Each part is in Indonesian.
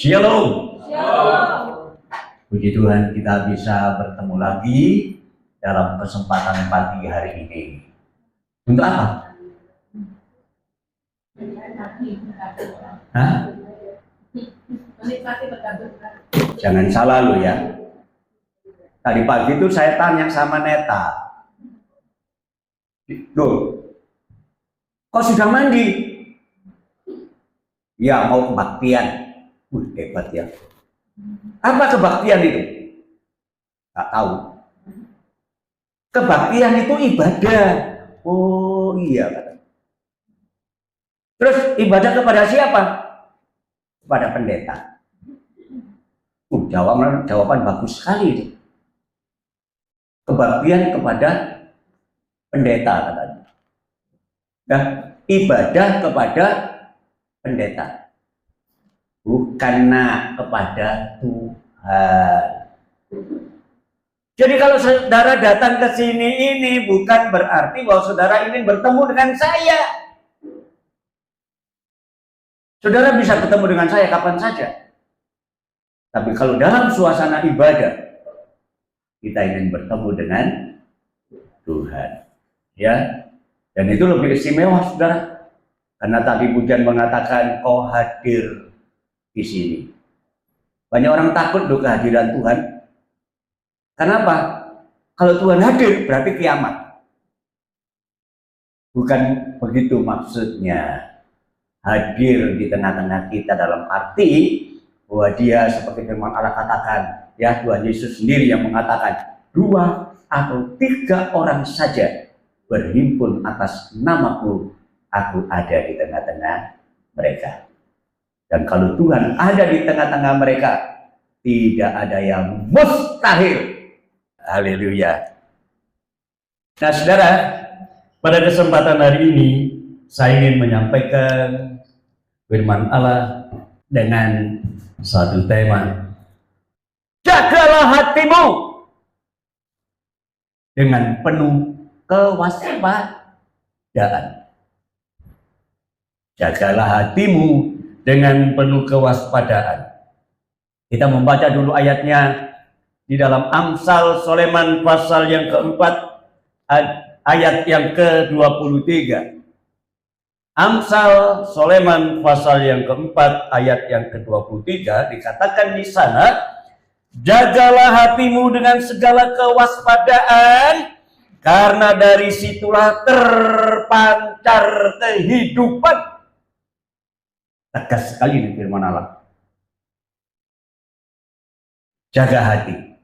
Shalom. Shalom. Puji Tuhan, kita bisa bertemu lagi dalam kesempatan pagi hari ini. Untuk apa? Hah? Jangan salah lo ya. Tadi pagi itu saya tanya sama Neta. Loh, kok sudah mandi? Ya, mau kebaktian. Hebat ya. Apa kebaktian itu? Gak tahu. Kebaktian itu ibadah. Oh iya. Terus ibadah kepada siapa? Kepada pendeta. Jawaban bagus sekali itu. Kebaktian kepada pendeta katanya. Nah, ibadah kepada pendeta. Bukanlah kepada Tuhan. Jadi kalau saudara datang ke sini ini bukan berarti bahwa saudara ingin bertemu dengan saya. Saudara bisa ketemu dengan saya kapan saja. Tapi kalau dalam suasana ibadah, kita ingin bertemu dengan Tuhan. Ya, dan itu lebih istimewa, saudara. Karena tadi Pujian mengatakan, kau hadir di sini. Banyak orang takut loh kehadiran Tuhan. Kenapa? Kalau Tuhan hadir berarti kiamat. Bukan begitu maksudnya. Hadir di tengah-tengah kita dalam arti bahwa dia seperti firman Allah katakan, ya Tuhan Yesus sendiri yang mengatakan, 2 atau 3 orang saja berhimpun atas namaku, aku ada di tengah-tengah mereka. Dan kalau Tuhan ada di tengah-tengah mereka, tidak ada yang mustahil. Haleluya. Nah saudara, pada kesempatan hari ini, saya ingin menyampaikan firman Allah dengan satu tema. Jagalah hatimu dengan penuh kewaspadaan. Jagalah hatimu dengan penuh kewaspadaan. Kita membaca dulu ayatnya di dalam Amsal Soleman pasal yang keempat ayat yang ke-23. Amsal Soleman pasal yang keempat ayat yang ke-23 dikatakan di sana, jagalah hatimu dengan segala kewaspadaan, karena dari situlah terpancar kehidupan. Tegas sekali nih firman Allah. Jaga hati,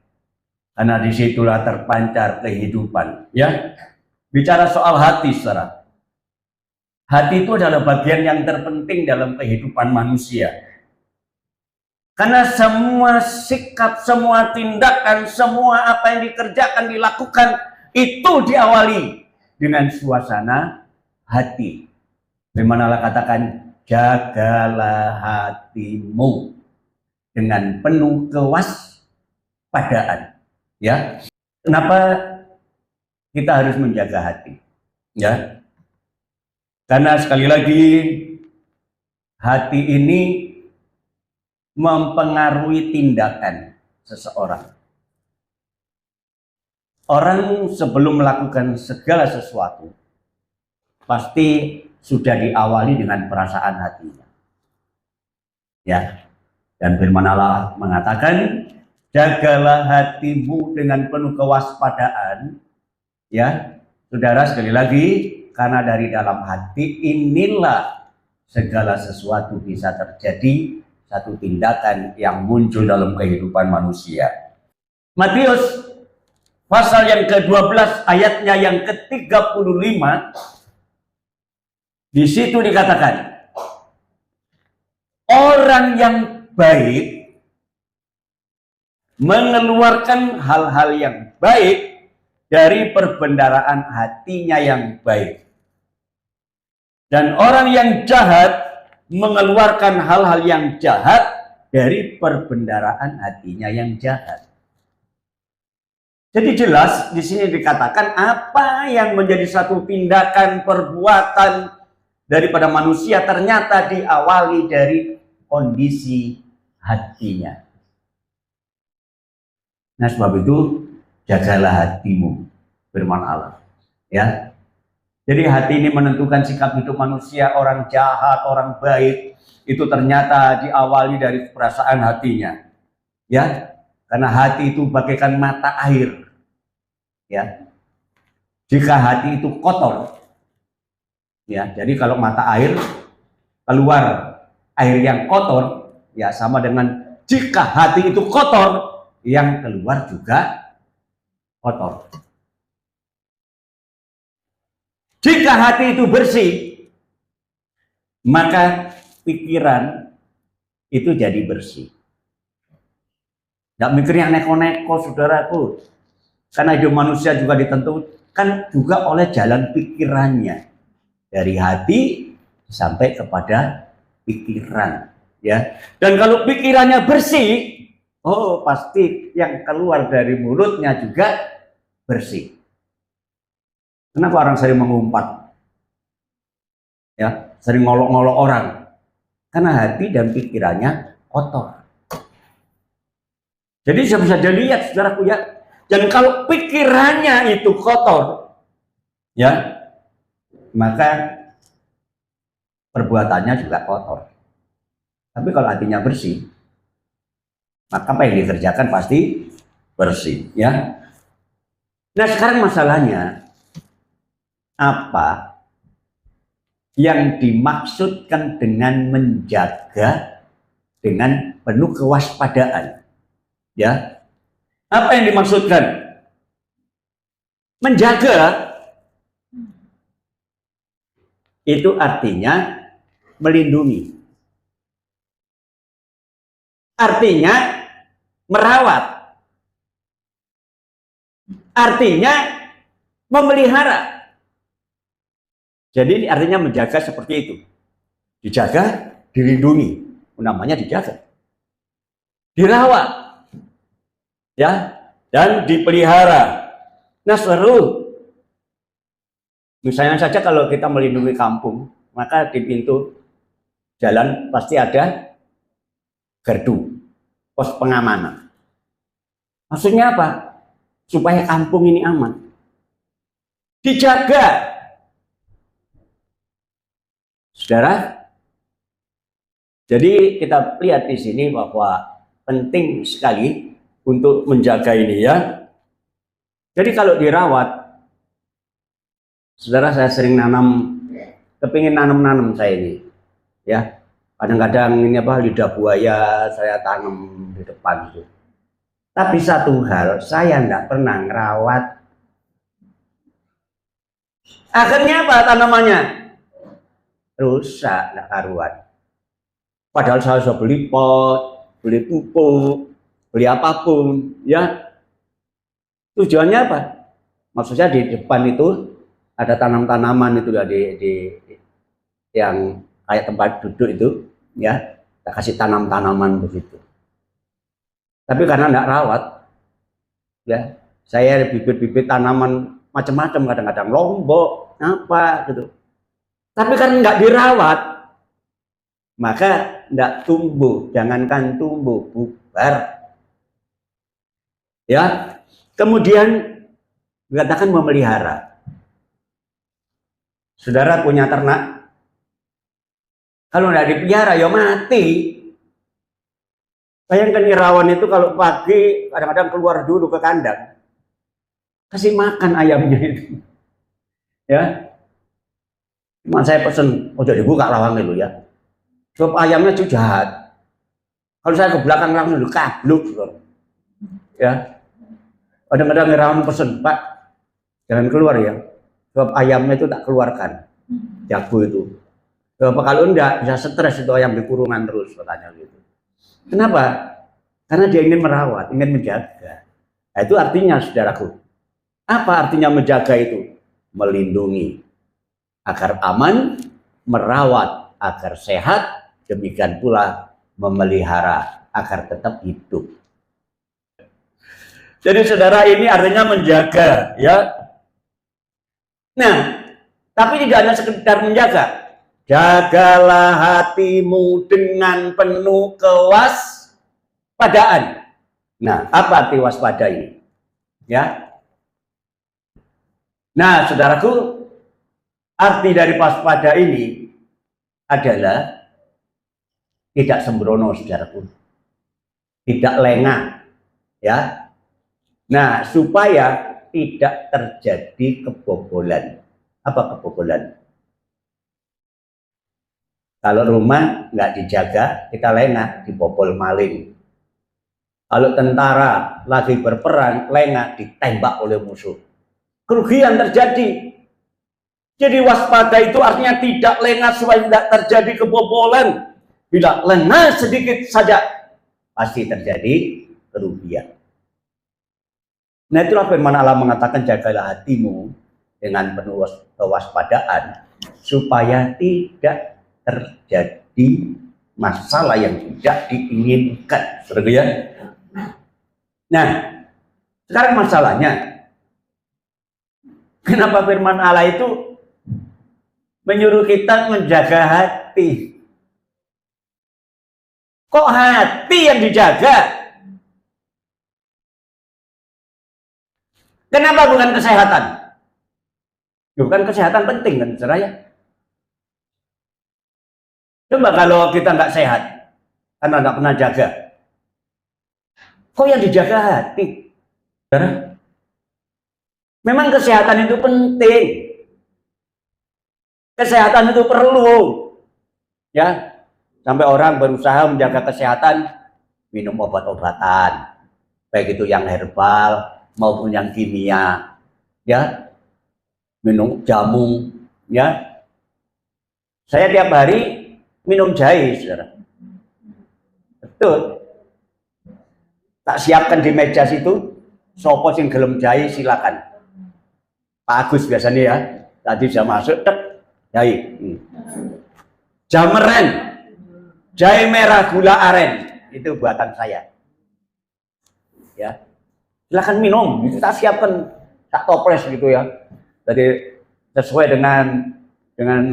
karena disitulah terpancar kehidupan. Ya, bicara soal hati, saudara. Hati itu adalah bagian yang terpenting dalam kehidupan manusia. Karena semua sikap, semua tindakan, semua apa yang dikerjakan, dilakukan, itu diawali dengan suasana hati. Firman Allah katakan, jagalah hatimu dengan penuh kewaspadaan. Ya, kenapa kita harus menjaga hati? Ya, karena sekali lagi hati ini mempengaruhi tindakan seseorang. Orang sebelum melakukan segala sesuatu pasti sudah diawali dengan perasaan hatinya. Ya, dan firman Allah mengatakan, jagalah hatimu dengan penuh kewaspadaan. Ya, saudara, sekali lagi, karena dari dalam hati inilah segala sesuatu bisa terjadi, satu tindakan yang muncul dalam kehidupan manusia. Matius pasal yang ke-12 ayatnya yang ke-35, di situ dikatakan, orang yang baik mengeluarkan hal-hal yang baik dari perbendaharaan hatinya yang baik. Dan orang yang jahat mengeluarkan hal-hal yang jahat dari perbendaharaan hatinya yang jahat. Jadi jelas di sini dikatakan apa yang menjadi satu tindakan perbuatan daripada manusia ternyata diawali dari kondisi hatinya. Nah, sebab itu jagalah hatimu, firman Allah. Ya. Jadi hati ini menentukan sikap hidup manusia. Orang jahat, orang baik itu ternyata diawali dari perasaan hatinya. Ya. Karena hati itu bagaikan mata air. Ya. Jika hati itu kotor, ya, jadi kalau mata air keluar air yang kotor, ya sama dengan jika hati itu kotor, yang keluar juga kotor. Jika hati itu bersih, maka pikiran itu jadi bersih. Nggak mikir yang neko-neko, saudaraku. Karena hidup manusia juga ditentukan juga oleh jalan pikirannya. Dari hati sampai kepada pikiran. Ya. Dan kalau pikirannya bersih, oh pasti yang keluar dari mulutnya juga bersih. Kenapa orang sering mengumpat? Ya, sering ngolok-ngolok orang. Karena hati dan pikirannya kotor. Jadi bisa dilihat saudaraku ya. Dan kalau pikirannya itu kotor, ya, maka perbuatannya juga kotor. Tapi kalau hatinya bersih, maka apa yang dikerjakan pasti bersih, ya. Nah, sekarang masalahnya apa yang dimaksudkan dengan menjaga dengan penuh kewaspadaan, ya? Apa yang dimaksudkan? Menjaga itu artinya melindungi. Artinya merawat. Artinya memelihara. Jadi artinya menjaga seperti itu. Dijaga, dilindungi. Namanya dijaga. Dirawat. Ya, dan dipelihara. Nah, seru. Misalnya saja kalau kita melindungi kampung, maka di pintu jalan pasti ada gardu, pos pengamanan. Maksudnya apa? Supaya kampung ini aman. Dijaga. Saudara, jadi kita lihat di sini bahwa penting sekali untuk menjaga ini ya. Jadi kalau dirawat, saudara, saya sering kepingin nanam saya ini, ya. Kadang-kadang ini apa, lidah buaya saya tanam di depan itu. Tapi satu hal, saya tidak pernah ngerawat. Akhirnya apa tanamannya? Rusak, tidak karuan. Padahal saya sudah beli pot, beli pupuk, beli apapun, ya. Tujuannya apa? Maksudnya di depan itu ada tanam-tanaman itu ya, di yang kayak tempat duduk itu, ya, kita kasih tanam-tanaman begitu. Tapi karena tidak rawat, ya, saya bibit-bibit tanaman macam-macam, kadang-kadang lombok, apa gitu. Tapi kan nggak dirawat, maka tidak tumbuh, jangankan tumbuh, bubar. Ya, kemudian dikatakan memelihara. Saudara punya ternak, kalau tidak dipelihara ya mati. Bayangkan irawan itu kalau pagi kadang-kadang keluar dulu ke kandang, kasih makan ayamnya itu. Ya, cuma saya pesen, oh jadi buka lawangnya dulu ya. Sebab ayamnya itu jahat. Kalau saya ke belakang langsung kabluk, ya. Kadang-kadang irawan pesen, Pak, jangan keluar ya. Sebab ayamnya itu tak keluarkan, jago itu. Sebab kalau enggak bisa stres itu ayam di kurungan terus, katanya gitu. Kenapa? Karena dia ingin merawat, ingin menjaga. Nah, itu artinya, saudaraku. Apa artinya menjaga itu? Melindungi agar aman, merawat agar sehat, demikian pula memelihara agar tetap hidup. Jadi saudara, ini artinya menjaga, ya. Nah, tapi tidak hanya sekedar menjaga. Jagalah hatimu dengan penuh kewaspadaan. waspadaan. Nah, apa arti waspada ini? Ya. Nah, saudaraku, arti dari waspada ini adalah tidak sembrono, saudaraku. Tidak lengah, ya. Nah, supaya tidak terjadi kebobolan. Apa kebobolan? Kalau rumah nggak dijaga, kita lengah, dibobol maling. Kalau tentara lagi berperang, lengah, ditembak oleh musuh. Kerugian terjadi. Jadi waspada itu artinya tidak lengah supaya tidak terjadi kebobolan. Bila lengah sedikit saja, pasti terjadi kerugian. Nah, itulah firman Allah mengatakan, jagalah hatimu dengan penuh kewaspadaan supaya tidak terjadi masalah yang tidak diinginkan. Saudara ya? Nah, sekarang masalahnya, kenapa firman Allah itu menyuruh kita menjaga hati? Kok hati yang dijaga? Kenapa bukan kesehatan? Bukan kesehatan penting kan, saudara ya? Coba kalau kita nggak sehat, karena nggak pernah jaga, kok yang dijaga hati? Saudara? Memang kesehatan itu penting. Kesehatan itu perlu. Ya, sampai orang berusaha menjaga kesehatan, minum obat-obatan. Baik itu yang herbal maupun yang kimia. Ya. Minum jamu, ya. Saya tiap hari minum jahe, saudara. Betul. Tak siapkan di meja situ, sopo sing gelem jahe silakan. Pak Agus biasanya ya, tadi sudah masuk, tek, jahe. Jameren, jahe merah gula aren, itu buatan saya. Ya, silakan minum, itu tak siapkan, tak toples gitu ya. Jadi sesuai dengan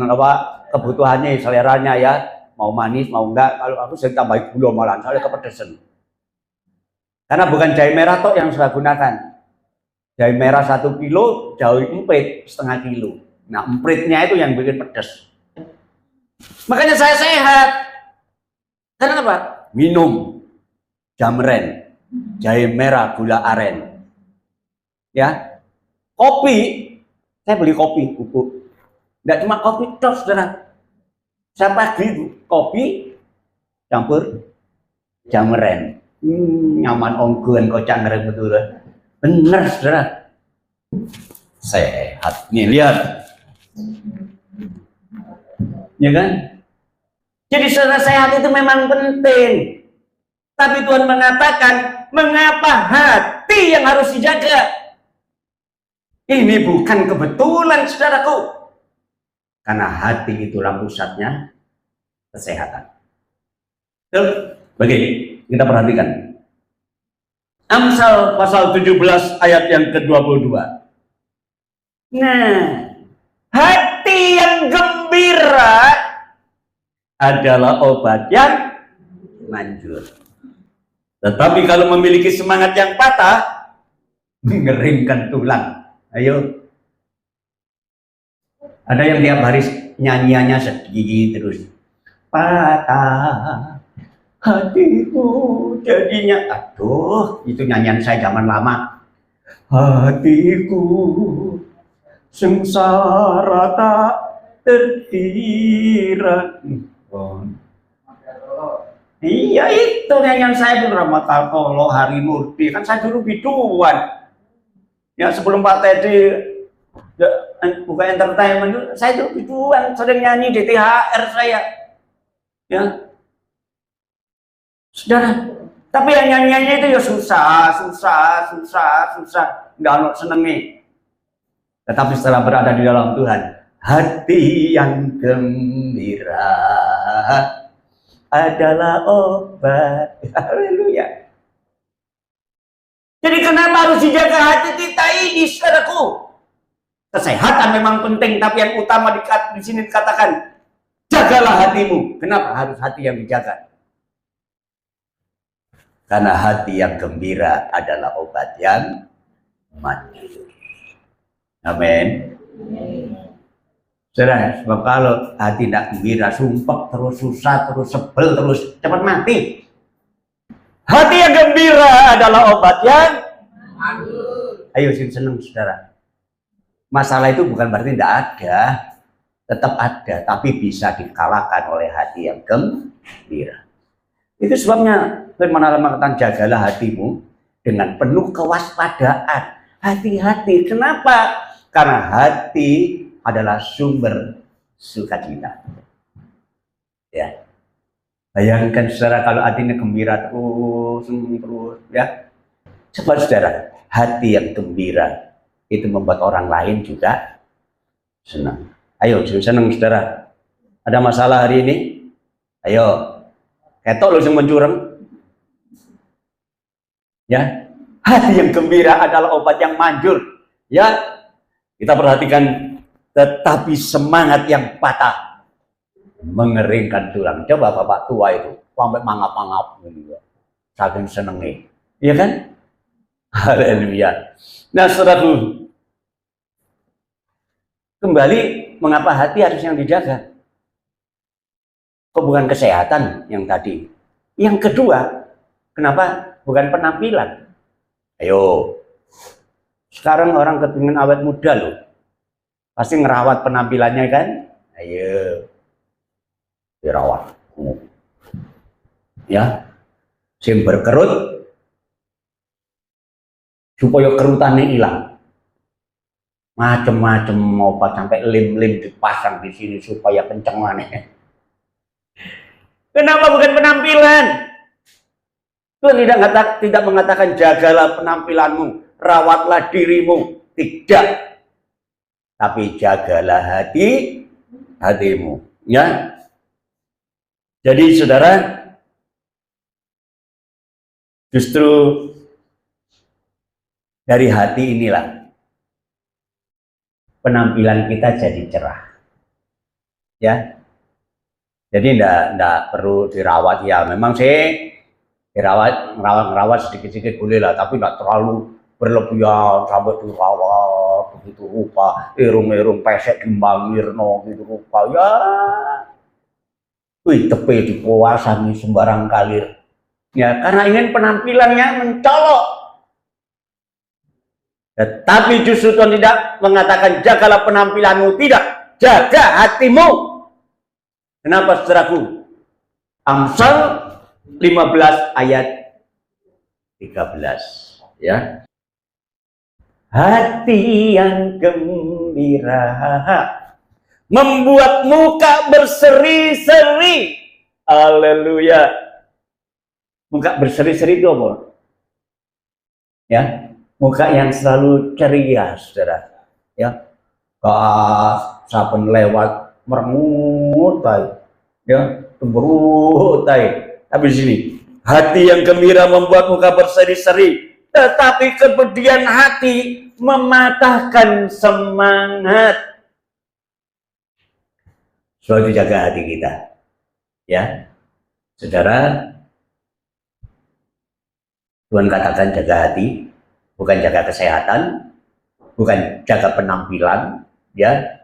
apa kebutuhannya, seleranya ya, mau manis mau enggak. Kalau aku sering tambahin gula malah, soalnya kepedesan. Karena bukan jahe merah toh yang saya gunakan. Jahe merah 1 kilo, jahe emprit setengah kilo. Nah, empritnya itu yang bikin pedas. Makanya saya sehat. Karena apa? Minum jamren, jahe merah gula aren. Ya. Kopi, saya beli kopi bubuk. Enggak cuma kopi tos, saudara. Saya pagi kopi campur jamren. Nyaman ongguan kocak ngereng betul. Bener, saudara. Sehat. Nih, lihat. Ya kan? Jadi saudara, sehat itu memang penting. Tapi Tuhan mengatakan, mengapa hati yang harus dijaga? Ini bukan kebetulan, saudaraku. Karena hati itulah pusatnya kesehatan. Begini, kita perhatikan. Amsal pasal 17 ayat yang ke-22. Nah, hati yang gembira adalah obat yang manjur. Tetapi kalau memiliki semangat yang patah, mengeringkan tulang. Ayo. Ada yang tiap hari nyanyiannya sedih terus. Patah hatiku jadinya. Aduh, itu nyanyian saya zaman lama. Hatiku sengsara tak terkira. Iya, itu nyanyian saya dulu, Ramatal Kolo, Hari Murti. Kan saya dulu biduan. Ya, sebelum Pak Teddy buka entertainment, saya dulu biduan, sering nyanyi di THR saya. Ya, saudara. Tapi yang nyanyiannya itu ya susah. Nggak ada senengnya. Tetapi setelah berada di dalam Tuhan, hati yang gembira adalah obat. Haleluya. Jadi kenapa harus dijaga hati kita ini, saudaraku? Kesehatan memang penting, tapi yang utama di sini dikatakan, jagalah hatimu. Kenapa harus hati yang dijaga? Karena hati yang gembira adalah obat yang manjur. Amin. Saudara, sebab kalau hati tidak gembira, sumpah terus, susah terus, sebel terus, cepat mati. Hati yang gembira adalah obat yang manjur. Ayo senang saudara. Masalah itu bukan berarti tidak ada, tetap ada, tapi bisa dikalahkan oleh hati yang gembira. Itu sebabnya firman Allah mengatakan, jagalah hatimu dengan penuh kewaspadaan. Hati-hati. Kenapa? Karena hati adalah sumber sukacita. Ya. Bayangkan saudara kalau hatinya gembira terus, ya. Coba saudara, hati yang gembira itu membuat orang lain juga senang. Ayo, senang saudara. Ada masalah hari ini? Ayo, ketok lo yang mencurang. Ya, hati yang gembira adalah obat yang manjur. Ya, kita perhatikan, tetapi semangat yang patah mengeringkan tulang. Coba bapak tua itu sampai mangap-mangap gitu, saking senengnya, iya kan? Haleluya. Nah, saudaraku, kembali, mengapa hati harus yang dijaga? Kok bukan kesehatan yang tadi? Yang kedua, kenapa bukan penampilan? Ayo, sekarang orang kepingin awet muda loh, pasti ngerawat penampilannya kan? Ayo, dirawat. Ya, sim berkerut supaya kerutannya hilang. Macem-macem obat sampai lem-lem dipasang di sini supaya kenceng maneh. Kenapa bukan penampilan? Tuhan tidak mengatakan jagalah penampilanmu, rawatlah dirimu, tidak. Tapi jagalah hatimu, ya. Jadi saudara, justru dari hati inilah penampilan kita jadi cerah, ya. Jadi enggak perlu dirawat, ya memang sih dirawat sedikit-sedikit boleh lah, tapi enggak terlalu berlebihan sampai dirawat begitu rupa, irung-irung pesek dimbangirno gitu rupa, ya. Wih, tepe dipuasani sembarang kalir. Ya, karena ingin penampilannya mencolok. Tetapi justru Tuhan tidak mengatakan jagalah penampilanmu, tidak, jaga hatimu. Kenapa saudaraku? Amsal 15 ayat 13, ya. Hati yang gembira membuat muka berseri-seri. Haleluya. Muka berseri-seri itu apa? Ya, muka yang selalu ceria, saudara. Ya, saben lewat merengut, ya, cemberut, tapi di sini hati yang gembira membuat muka berseri-seri, tetapi kemudian hati mematahkan semangat. Selalu dijaga hati kita, ya, saudara. Tuhan katakan jaga hati, bukan jaga kesehatan, bukan jaga penampilan, ya.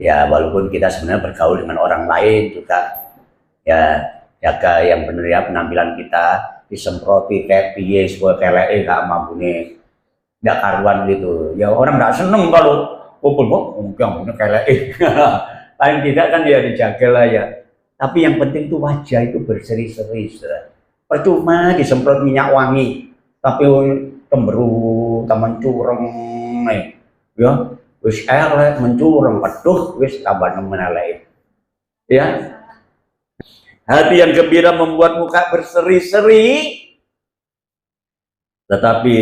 Ya, walaupun kita sebenarnya bergaul dengan orang lain juga, ya, jaga yang benar ya penampilan kita, disemproti kayak piye supaya keleke gak mampune, gak karuan gitu. Ya orang gak seneng kalau kumpul kok mungkin keleke. Paling tidak kan ya dijaga lah ya. Tapi yang penting tuh wajah itu berseri-seri. Percuma disemprot minyak wangi, tapi cemberut, mencureng, ya. Wis elek mencurang, peduh wis tambah nemen elek. Ya. Hati yang gembira membuat muka berseri-seri, tetapi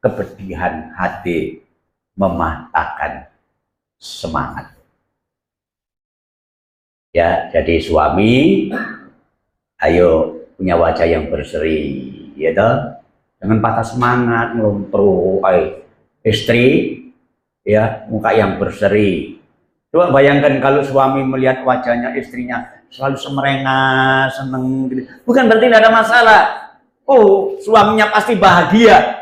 kepedihan hati mematahkan semangat. Ya, jadi suami ayo punya wajah yang berseri, ya toh. Jangan patah semangat, ngeluntruk. Istri, ya, muka yang berseri. Coba bayangkan kalau suami melihat wajahnya istrinya selalu semerengah, seneng gitu. Bukan berarti tidak ada masalah. oh suaminya pasti bahagia.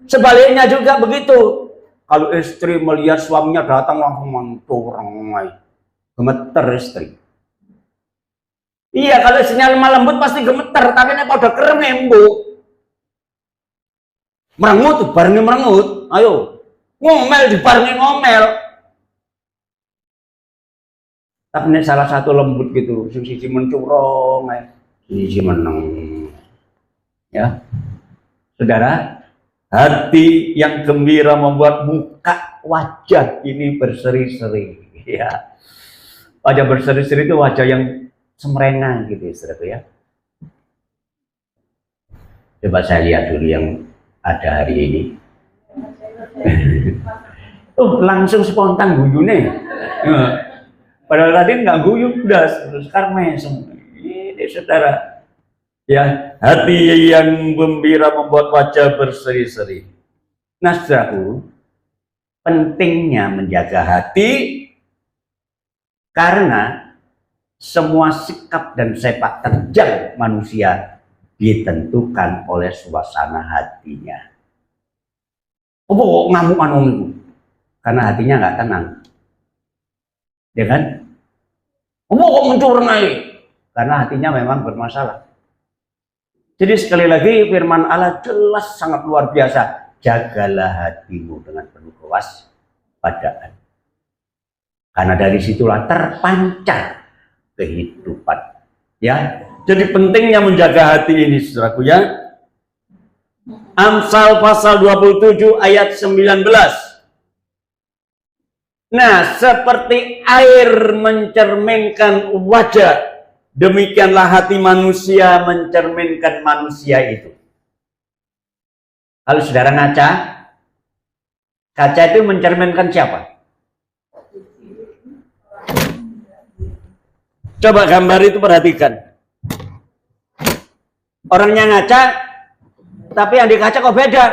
Sebaliknya juga begitu. Kalau istri melihat suaminya datang langsung menturangai, gemeter istri. Iya, kalau istrinya lemah lembut pasti gemeter, tapi nek pada kerem embuk. Merengut, barengi merengut. Ayo, ngomel dibarengi ngomel. Tapi nek salah satu lembut gitu, sisi mencurong, sisi meneng. Ya, saudara, hati yang gembira membuat muka wajah ini berseri-seri. Ya, wajah berseri-seri itu wajah yang semerengan gitu, saudara ya. Coba saya lihat dulu yang ada hari ini. Oh, langsung spontan guyune. Padahal tadi nggak guyu, udah sekarang mesem. Ini saudara, ya, hati yang gembira membuat wajah berseri-seri. Nah, saudaraku, pentingnya menjaga hati karena semua sikap dan sepak terjang manusia ditentukan oleh suasana hatinya. Oh, ngamuk itu? Karena hatinya nggak tenang, ya kan? Oh, kok mencurnai? Karena hatinya memang bermasalah. Jadi sekali lagi firman Allah jelas sangat luar biasa. Jagalah hatimu dengan penuh kewaspadaan. Karena dari situlah terpancar kehidupan. Ya, jadi pentingnya menjaga hati ini, saudaraku ya. Amsal pasal 27 ayat 19. Nah, seperti air mencerminkan wajah, demikianlah hati manusia mencerminkan manusia itu. Kalau saudara ngaca, kaca itu mencerminkan siapa? Coba gambar itu perhatikan. Orangnya ngaca, tapi yang di kaca kok beda.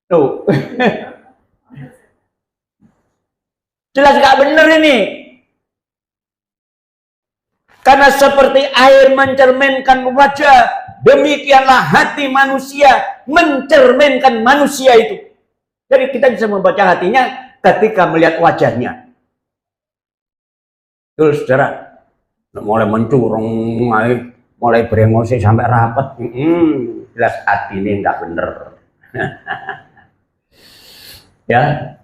Tuh. Jelas gak bener ini. Karena seperti air mencerminkan wajah, demikianlah hati manusia mencerminkan manusia itu. Jadi kita bisa membaca hatinya ketika melihat wajahnya. Terus saudara, mulai mencurung, mulai beremosi sampai rapat, jelas hati ini nggak bener. Ya,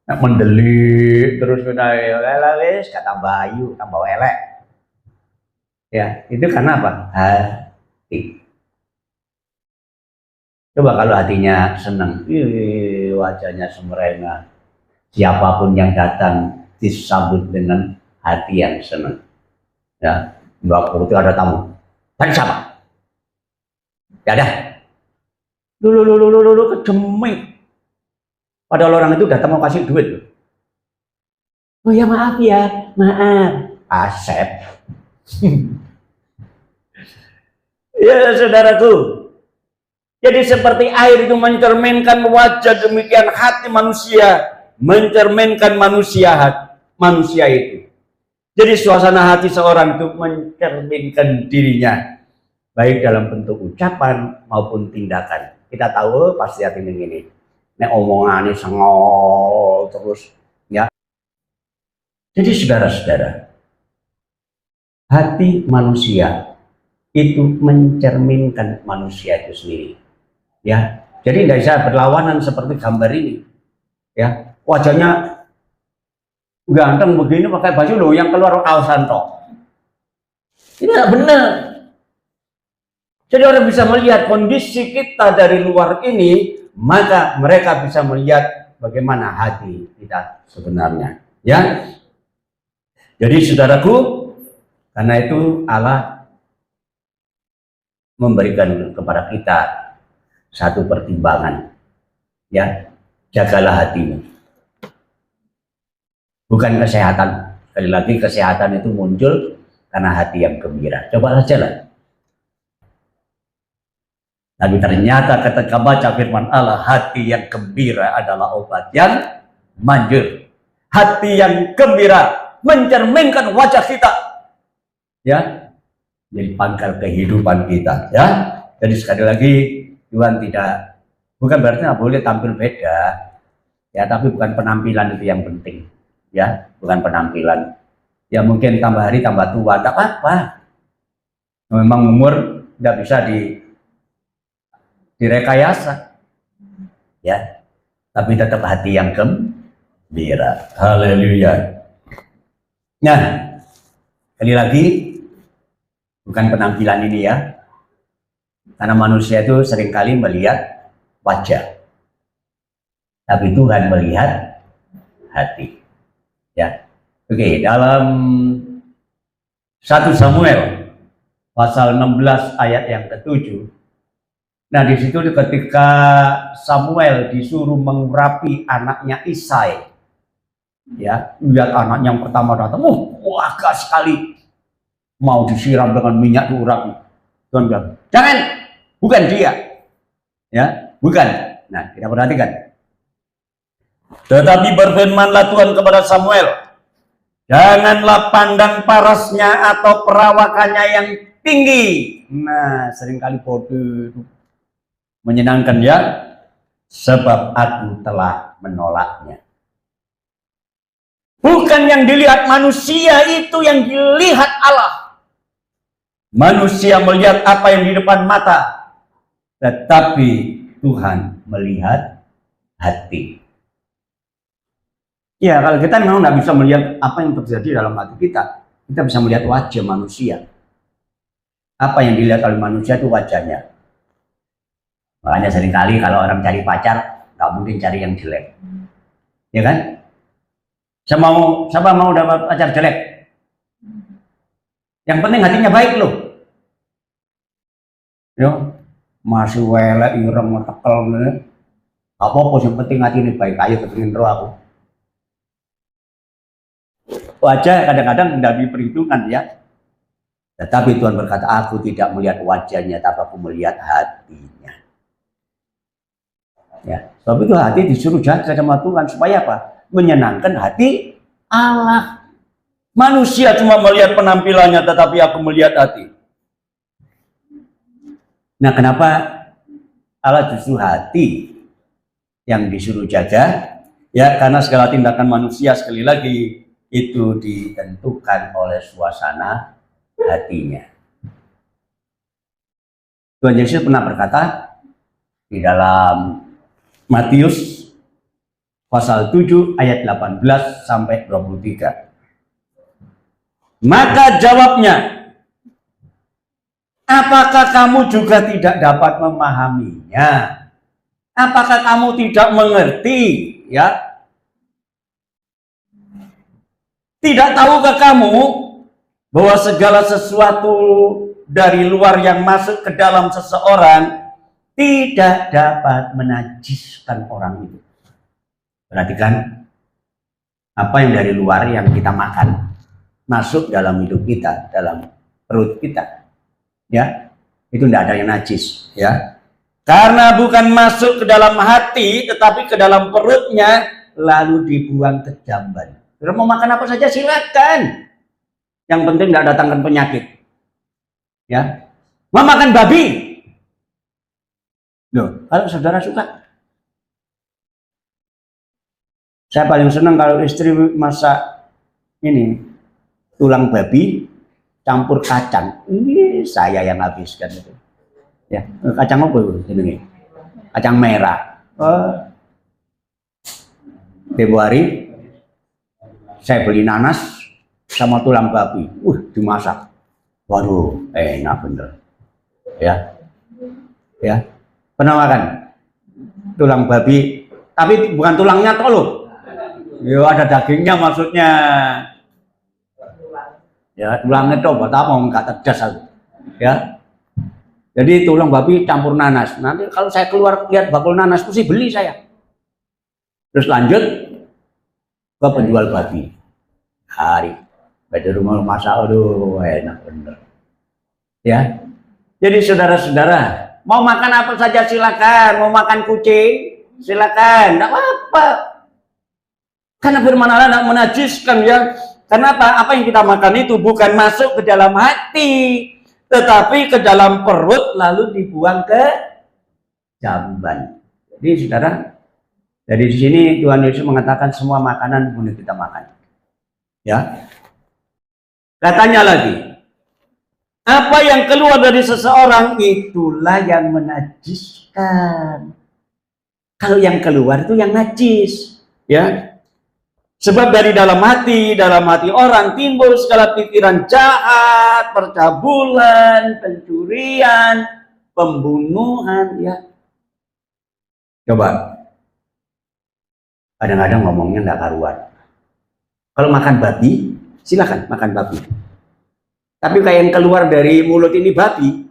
mendelik terus wis kata bayu tambah elek. Ya, itu karena apa? Hati. Coba kalau hatinya senang, wajahnya semerengan, siapapun yang datang disambut dengan hati yang senang. Ya, waktu itu ada tamu. Tadi siapa? Ya ada. Dulu kejemik. Padahal orang itu datang mau kasih duit. Oh ya maaf ya, maaf. Asep. Ya saudaraku. Jadi seperti air itu mencerminkan wajah, demikian hati manusia mencerminkan manusia itu. Jadi suasana hati seorang itu mencerminkan dirinya, baik dalam bentuk ucapan maupun tindakan. Kita tahu pasti hati ini, nek omongannya sengol terus, ya. Jadi saudara-saudara, hati manusia itu mencerminkan manusia itu sendiri. Ya, jadi tidak bisa berlawanan seperti gambar ini. Ya, wajahnya ganteng begini pakai baju loh yang keluar kaosan tok. Ini tidak benar. Jadi orang bisa melihat kondisi kita dari luar ini, maka mereka bisa melihat bagaimana hati kita sebenarnya. Ya, jadi saudaraku, karena itu Allah memberikan kepada kita satu pertimbangan, ya, jagalah hatimu. Bukan kesehatan, sekali lagi kesehatan itu muncul karena hati yang gembira. Coba saja lah. Tapi ternyata ketika baca firman Allah, hati yang gembira adalah obat yang manjur. Hati yang gembira mencerminkan wajah kita. Ya, Jadi pangkal kehidupan kita, ya. Jadi sekali lagi Tuhan bukan berarti nggak boleh tampil beda, ya, tapi bukan penampilan itu yang penting, ya, bukan penampilan. Ya mungkin tambah hari tambah tua, tak apa-apa. Memang umur tidak bisa direkayasa, ya, tapi tetap hati yang gembira. Haleluya. Nah, sekali lagi bukan penampilan ini ya, karena manusia itu seringkali melihat wajah, tapi Tuhan melihat hati, ya. Oke, dalam 1 Samuel pasal 16 ayat yang ke-7. Nah, di situ ketika Samuel disuruh mengurapi anaknya Isai, ya, lihat anaknya yang pertama datang, wagah sekali, mau disiram dengan minyak diurapi. Tuhan bilang, jangan, bukan dia, ya, bukan. Nah, kita perhatikan. Tetapi berfirmanlah Tuhan kepada Samuel, janganlah pandang parasnya atau perawakannya yang tinggi. Nah, seringkali bodoh menyenangkan ya, sebab aku telah menolaknya. Bukan yang dilihat manusia itu yang dilihat Allah. Manusia melihat apa yang di depan mata, tetapi Tuhan melihat hati. Ya, kalau kita memang nggak bisa melihat apa yang terjadi dalam hati kita, kita bisa melihat wajah manusia. Apa yang dilihat oleh manusia itu wajahnya. Makanya seringkali kalau orang cari pacar, nggak mungkin cari yang jelek, ya kan? Siapa mau dapat pacar jelek? Yang penting hatinya baik loh. Yo, masih welek, ireng, tekel, apa-apa yang penting hatinya baik. Ayo ketengin roh aku. Wajah kadang-kadang tidak diperhitungkan ya. Tetapi Tuhan berkata, aku tidak melihat wajahnya, tapi aku melihat hatinya. Ya, sebab itu hati disuruh jaga sama Tuhan supaya apa? Menyenangkan hati Allah. Manusia cuma melihat penampilannya, tetapi aku melihat hati. Nah, kenapa Allah justru hati yang disuruh jaga? Ya, karena segala tindakan manusia sekali lagi itu ditentukan oleh suasana hatinya. Tuhan Yesus pernah berkata di dalam Matius pasal 7 ayat 18 sampai 23. Maka jawabnya, apakah kamu juga tidak dapat memahaminya? Apakah kamu tidak mengerti? Ya, tidak tahukah kamu bahwa segala sesuatu dari luar yang masuk ke dalam seseorang tidak dapat menajiskan orang itu? Perhatikan, apa yang dari luar yang kita makan masuk dalam hidup kita, dalam perut kita, ya, itu tidak ada yang najis, ya, karena bukan masuk ke dalam hati, tetapi ke dalam perutnya, lalu dibuang ke jamban. Kalau mau makan apa saja silakan, yang penting tidak datangkan penyakit, ya. Mau makan babi, loh, kalau saudara suka. Saya paling senang kalau istri masak ini tulang babi campur kacang. Ini saya yang habiskan itu. Ya, kacang apa ini? Kacang merah. Februari saya beli nanas sama tulang babi. Dimasak. Waduh, enak bener. Ya. Ya. Pernah makan tulang babi, tapi bukan tulangnya toh loh. Ya, ada dagingnya maksudnya. Ya, tulangnya itu buat apa? Enggak tegas aku. Ya. Jadi tulang babi campur nanas. Nanti kalau saya keluar lihat bakul nanas, mesti beli saya. Terus lanjut ke penjual babi. Hari. Di rumah masak, aduh enak bener. Ya. Jadi saudara-saudara, mau makan apa saja silakan. Mau makan kucing, silakan. Enggak apa-apa. Karena firman Allah tidak menajiskan ya. Kenapa? Apa yang kita makan itu bukan masuk ke dalam hati, tetapi ke dalam perut lalu dibuang ke jamban. Jadi saudara, dari sini Tuhan Yesus mengatakan semua makanan boleh kita makan. Ya. Katanya lagi, apa yang keluar dari seseorang itulah yang menajiskan. Kalau yang keluar itu yang najis, ya. Sebab dari dalam hati orang timbul segala pikiran jahat, percabulan, pencurian, pembunuhan, ya. Coba. Kadang-kadang ngomongnya nggak karuan. Kalau makan babi, silakan makan babi. Tapi kayak yang keluar dari mulut ini babi.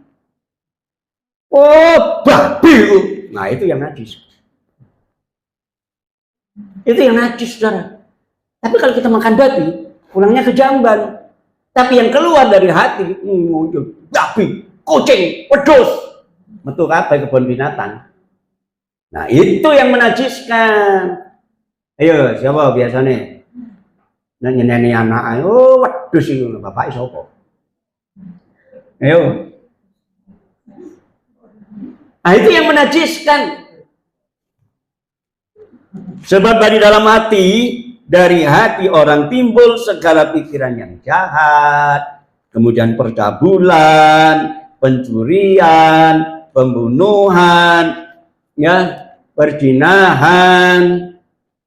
Oh, babi. Nah, itu yang najis. Itu yang najis, saudara. Tapi kalau kita makan babi, pulangnya ke jamban. Tapi yang keluar dari hati, muncul babi, kucing, wedus. Metu kabeh kebun binatang. Nah, itu yang menajiskan. Ayo, siapa biasanya? Nyeneni anak, oh wedhus iki bapak sapa? Ayo. Nah, itu yang menajiskan. Sebab dari hati orang timbul segala pikiran yang jahat, kemudian percabulan, pencurian, pembunuhan, ya, perzinahan,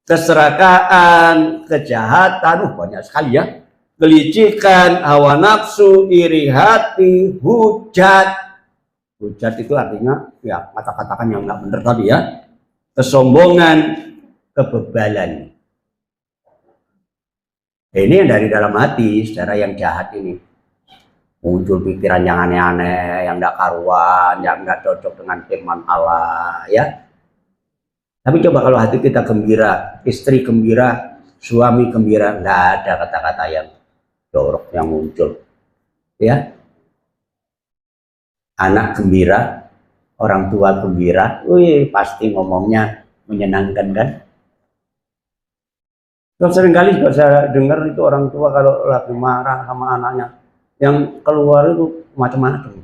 keserakahan, kejahatan, banyak sekali ya, kelicikan, hawa nafsu, iri hati, hujat. Hujat itu artinya ya kata-katakan yang nggak benar tadi ya, kesombongan, kebebalan. Ini yang dari dalam hati, saudara, yang jahat ini. Muncul pikiran yang aneh-aneh, yang nggak karuan, yang nggak cocok dengan firman Allah, ya. Tapi coba kalau hati kita gembira, istri gembira, suami gembira, nggak ada kata-kata yang jorok yang muncul. Ya, anak gembira, orang tua gembira, wih pasti ngomongnya menyenangkan kan? Terus seringkali juga saya dengar itu orang tua kalau lagi marah sama anaknya, yang keluar itu macam-macam.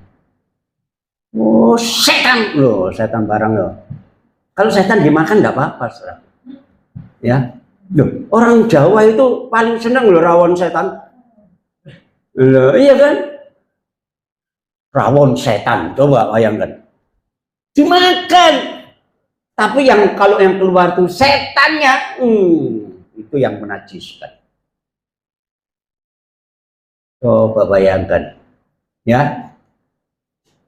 Oh setan loh, setan barang loh. Kalau setan dimakan enggak apa-apa, saudara. Ya. Loh, orang Jawa itu paling senang loh rawon setan. Loh, iya kan? Rawon setan, coba bayangkan. Dimakan. Tapi kalau yang keluar tuh setannya, itu yang menajiskan. Coba bayangkan. Ya.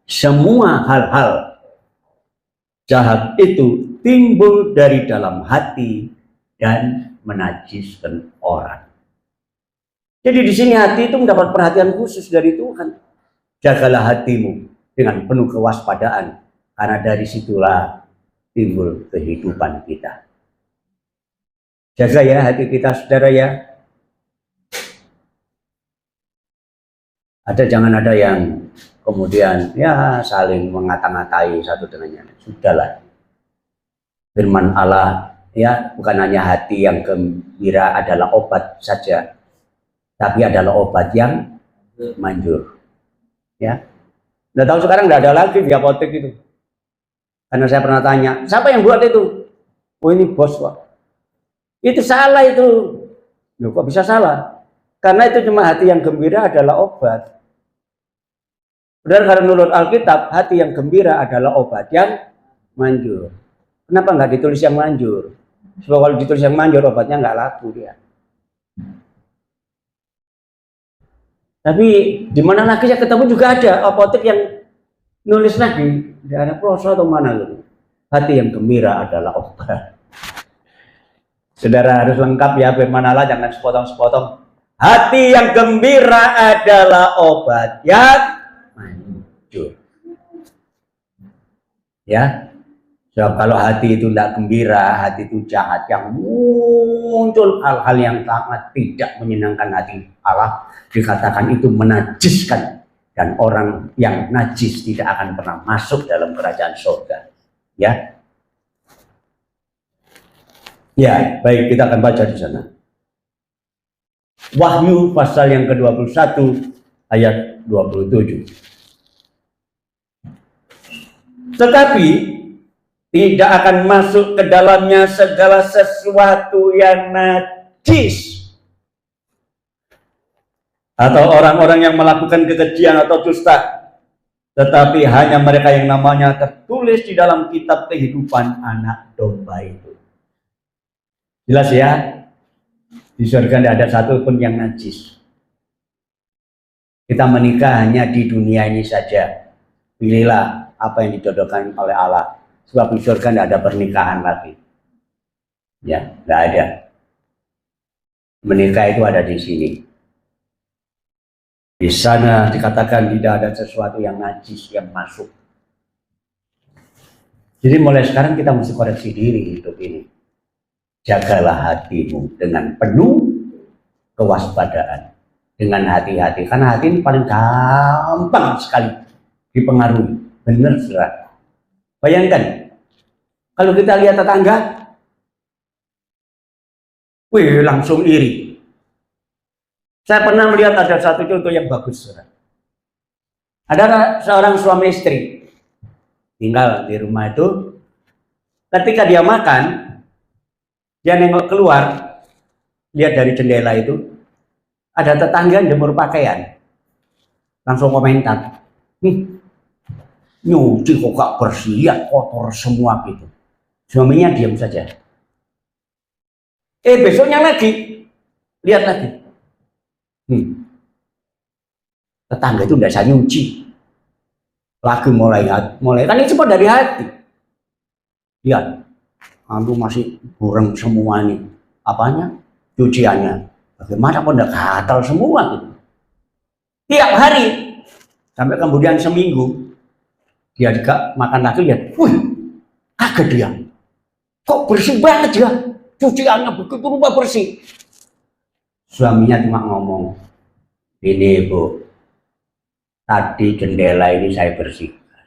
Semua hal-hal jahat itu timbul dari dalam hati dan menajiskan orang. Jadi di sini hati itu mendapat perhatian khusus dari Tuhan. Jagalah hatimu dengan penuh kewaspadaan, karena dari situlah timbul kehidupan kita. Jaga ya hati kita, saudara ya. Jangan ada yang kemudian ya saling mengata-ngatai satu dengan yang lain. Sudahlah. Firman Allah ya bukan hanya hati yang gembira adalah obat saja, tapi adalah obat yang manjur. Ya. Udah tahu sekarang nggak ada lagi di apotek itu. Karena saya pernah tanya, siapa yang buat itu? Oh ini bos Pak. Itu salah itu. Loh, kok bisa salah? Karena itu cuma hati yang gembira adalah obat. Benar, karena menurut Alkitab, hati yang gembira adalah obat yang manjur. Kenapa nggak ditulis yang manjur? Sebab kalau ditulis yang manjur, obatnya nggak laku dia. Tapi di mana lagi saya ketemu juga ada apotek yang nulis lagi, di daerah Ploso atau mana gitu. Hati yang gembira adalah obat. Saudara harus lengkap ya firman Allah, jangan sepotong-sepotong. Hati yang gembira adalah obat yang manjur. Ya, so, kalau hati itu tidak gembira, hati itu jahat, yang muncul hal-hal yang sangat tidak menyenangkan hati Allah, dikatakan itu menajiskan, dan orang yang najis tidak akan pernah masuk dalam kerajaan surga. Ya, ya, baik, kita akan baca di sana. Wahyu pasal yang ke-21 ayat 27. Tetapi tidak akan masuk ke dalamnya segala sesuatu yang najis. Atau orang-orang yang melakukan kekejian atau dusta. Tetapi hanya mereka yang namanya tertulis di dalam kitab kehidupan anak domba itu. Jelas ya? Di surga tidak ada satupun yang najis. Kita menikah hanya di dunia ini saja. Pilihlah apa yang dijodohkan oleh Allah. Sebab di surga tidak ada pernikahan lagi. Ya, tidak ada. Menikah itu ada di sini. Di sana dikatakan tidak ada sesuatu yang najis yang masuk. Jadi mulai sekarang kita mesti koreksi diri hidup ini. Jagalah hatimu dengan penuh kewaspadaan. Dengan hati-hati. Karena hati ini paling gampang sekali dipengaruhi. Benar, saudara. Bayangkan, kalau kita lihat tetangga, wih, langsung iri. Saya pernah melihat ada satu contoh yang bagus, saudara. Ada seorang suami istri tinggal di rumah itu. Ketika dia makan, dia nengok keluar, lihat dari jendela itu, ada tetangga yang jemur pakaian. Langsung komentar, nyuci kok gak bersih, lihat kotor semua gitu. Suaminya diam saja. Besoknya lagi, lihat lagi. Tetangga itu udah saya nyuci. Lagi mulai kan itu semua dari hati. Lihat, antum masih burem semua nih. Apanya? Cuciannya. Bagaimana pun udah gatal semua gitu. Tiap hari sampai kemudian seminggu dia juga makan lagi, lihat, wih, kaget dia. Kok bersih banget ya? Cuciannya begitu rupa bersih. Suaminya cuma ngomong, ini Bu, tadi jendela ini saya bersihkan.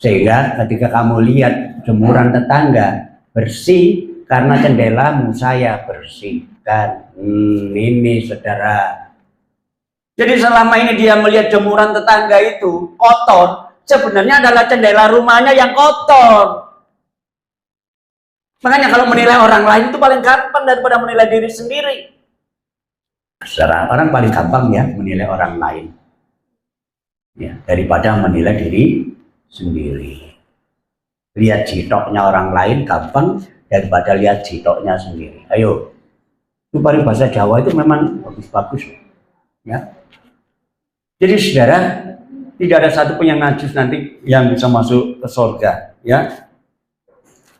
Sehingga ketika kamu lihat jemuran tetangga bersih karena jendelamu saya bersihkan. Ini saudara. Jadi selama ini dia melihat jemuran tetangga itu kotor, sebenarnya adalah jendela rumahnya yang kotor. Makanya kalau menilai orang lain itu paling gampang daripada menilai diri sendiri. Secara orang paling gampang ya menilai orang lain, ya, daripada menilai diri sendiri. Lihat jitoknya orang lain gampang daripada lihat jitoknya sendiri. Ayo, itu paribahasa Jawa itu memang bagus-bagus, ya. Jadi saudara, tidak ada satupun yang najis nanti yang bisa masuk ke surga, ya.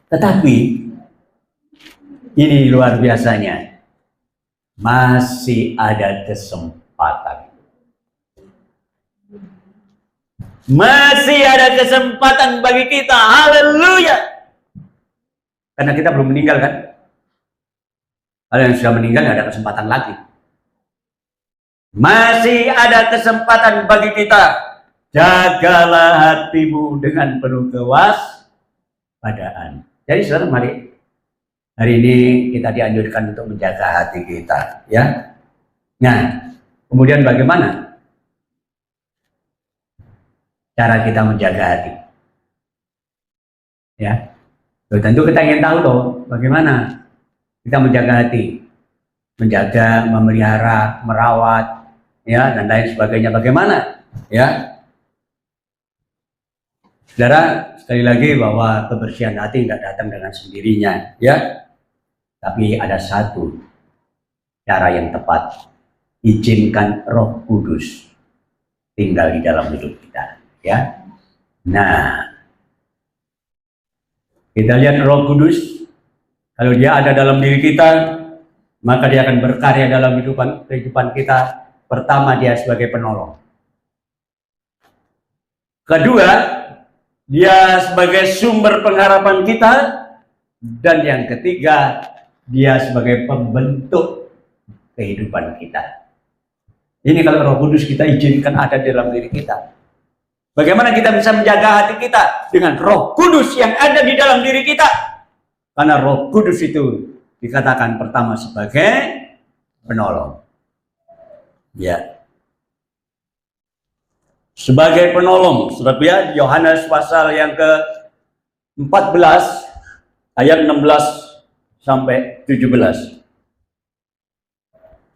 Tetapi ini luar biasanya, masih ada kesempatan. Masih ada kesempatan bagi kita. Haleluya. Karena kita belum meninggal kan. Kalau yang sudah meninggal tidak ada kesempatan lagi. Masih ada kesempatan bagi kita. Jagalah hatimu dengan penuh kewaspadaan. Jadi saudara, mari hari ini kita dianjurkan untuk menjaga hati kita, ya. Nah, kemudian bagaimana cara kita menjaga hati? Ya, tentu kita ingin tahu loh, bagaimana kita menjaga hati, menjaga, memelihara, merawat, ya, dan lain sebagainya. Bagaimana, ya? Saudara, sekali lagi bahwa kebersihan hati tidak datang dengan sendirinya, ya. Tapi ada satu cara yang tepat, izinkan Roh Kudus tinggal di dalam hidup kita, ya. Nah, kita lihat Roh Kudus, kalau dia ada dalam diri kita, maka dia akan berkarya dalam kehidupan kita. Pertama, dia sebagai penolong. Kedua, dia sebagai sumber pengharapan kita. Dan yang ketiga, dia sebagai pembentuk kehidupan kita. Ini kalau Roh Kudus kita izinkan ada di dalam diri kita. Bagaimana kita bisa menjaga hati kita? Dengan Roh Kudus yang ada di dalam diri kita. Karena Roh Kudus itu dikatakan pertama sebagai penolong. Ya. sebagai penolong. Saudara ya, Yohanes pasal yang ke-14 ayat 16 sampai 17.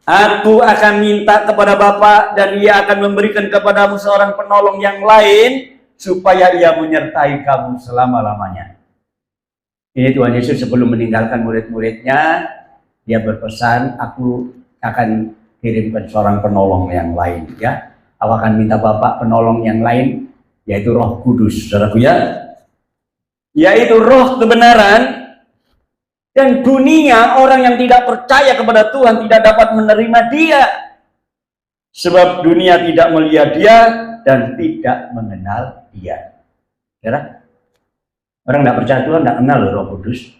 Aku akan minta kepada Bapa dan Ia akan memberikan kepadamu seorang penolong yang lain supaya Ia menyertai kamu selama-lamanya. Ini Tuhan Yesus sebelum meninggalkan murid-muridnya, Dia berpesan, aku akan kirimkan seorang penolong yang lain. Ya, aku akan minta Bapa penolong yang lain, yaitu Roh Kudus, saudaraku ya, yaitu Roh kebenaran. Dan dunia, orang yang tidak percaya kepada Tuhan tidak dapat menerima Dia, sebab dunia tidak melihat Dia dan tidak mengenal Dia. Ya, orang tidak percaya Tuhan tidak kenal Roh Kudus,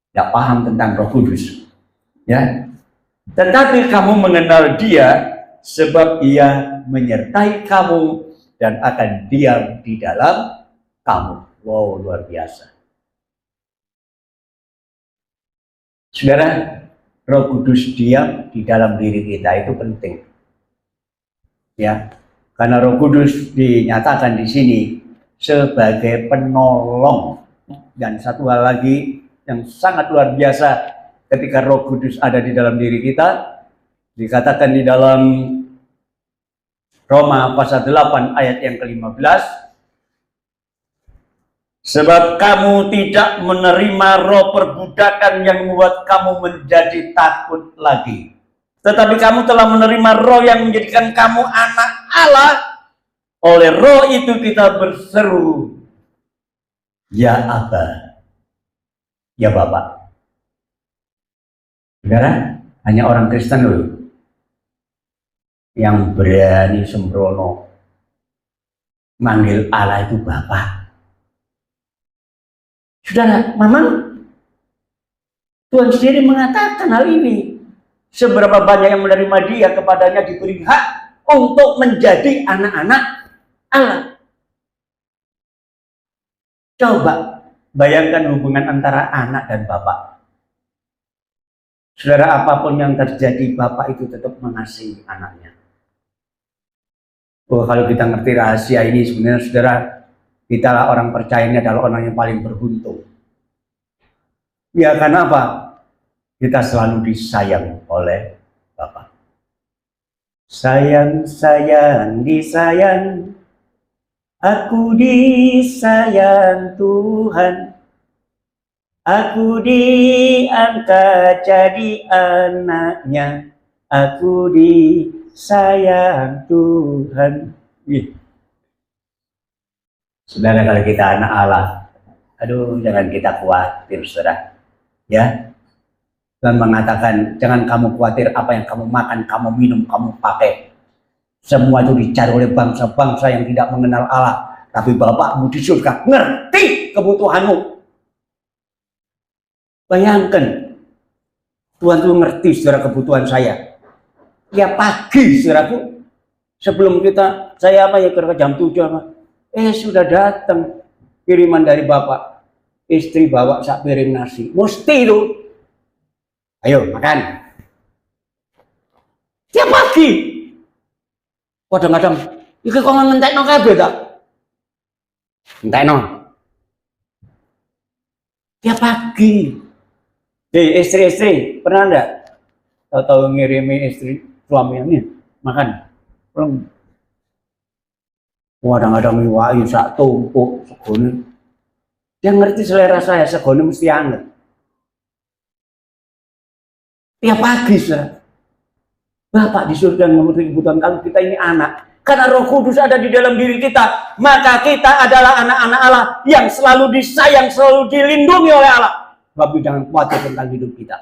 tidak paham tentang Roh Kudus. Ya, tetapi kamu mengenal Dia, sebab Ia menyertai kamu dan akan diam di dalam kamu. Wow, luar biasa. Saudara, Roh Kudus diam di dalam diri kita itu penting. Ya, karena Roh Kudus dinyatakan di sini sebagai penolong. Dan satu hal lagi yang sangat luar biasa, ketika Roh Kudus ada di dalam diri kita, dikatakan di dalam Roma pasal 8 ayat yang ke-15, sebab kamu tidak menerima roh perbudakan yang membuat kamu menjadi takut lagi, tetapi kamu telah menerima roh yang menjadikan kamu anak Allah. Oleh roh itu kita berseru, ya Aba, ya Bapa. Saudara, hanya orang Kristen loh yang berani sembrono manggil Allah itu Bapa. Saudara, memang Tuhan sendiri mengatakan hal ini. Seberapa banyak yang menerima Dia, kepadanya diberi hak untuk menjadi anak-anak Allah. Coba bayangkan hubungan antara anak dan bapak. Saudara, apapun yang terjadi, bapak itu tetap mengasihi anaknya. Oh, kalau kita ngerti rahasia ini, sebenarnya saudara, kita lah orang percaya ini adalah orang yang paling beruntung. Ya, karena apa? Kita selalu disayang oleh Bapa. Sayang, sayang, disayang. Aku disayang Tuhan. Aku diangkat jadi anaknya. Aku disayang Tuhan. Saudara, kalau kita anak Allah, aduh, jangan kita khawatir, saudara. Ya, Tuhan mengatakan, jangan kamu khawatir apa yang kamu makan, kamu minum, kamu pakai. Semua itu dicari oleh bangsa-bangsa yang tidak mengenal Allah. Tapi Bapakmu di surga ngerti kebutuhanmu. Bayangkan, Tuhan itu ngerti saudara kebutuhan saya. Ya pagi, saudaraku, sebelum saya kerja jam 7, sudah datang kiriman dari Bapak. Istri bawa sak piring nasi. Mesti itu. Ayo makan. Tiap pagi. Kadang-kadang iki kok ngentekno kabeh ta? Ngentekno. Tiap pagi. Istri-istri pernah enggak tahu ngirimi istri suaminya makan? Belum. Kadang-kadang iwaki sak tumpuk segone. Dia ngerti selera saya, segone mesti anget. Tiap pagi, saudara. Bapak di surga mengerti kebutuhan kalau kita ini anak. Karena Roh Kudus ada di dalam diri kita, maka kita adalah anak-anak Allah yang selalu disayang, selalu dilindungi oleh Allah. Tapi jangan khawatir tentang hidup kita.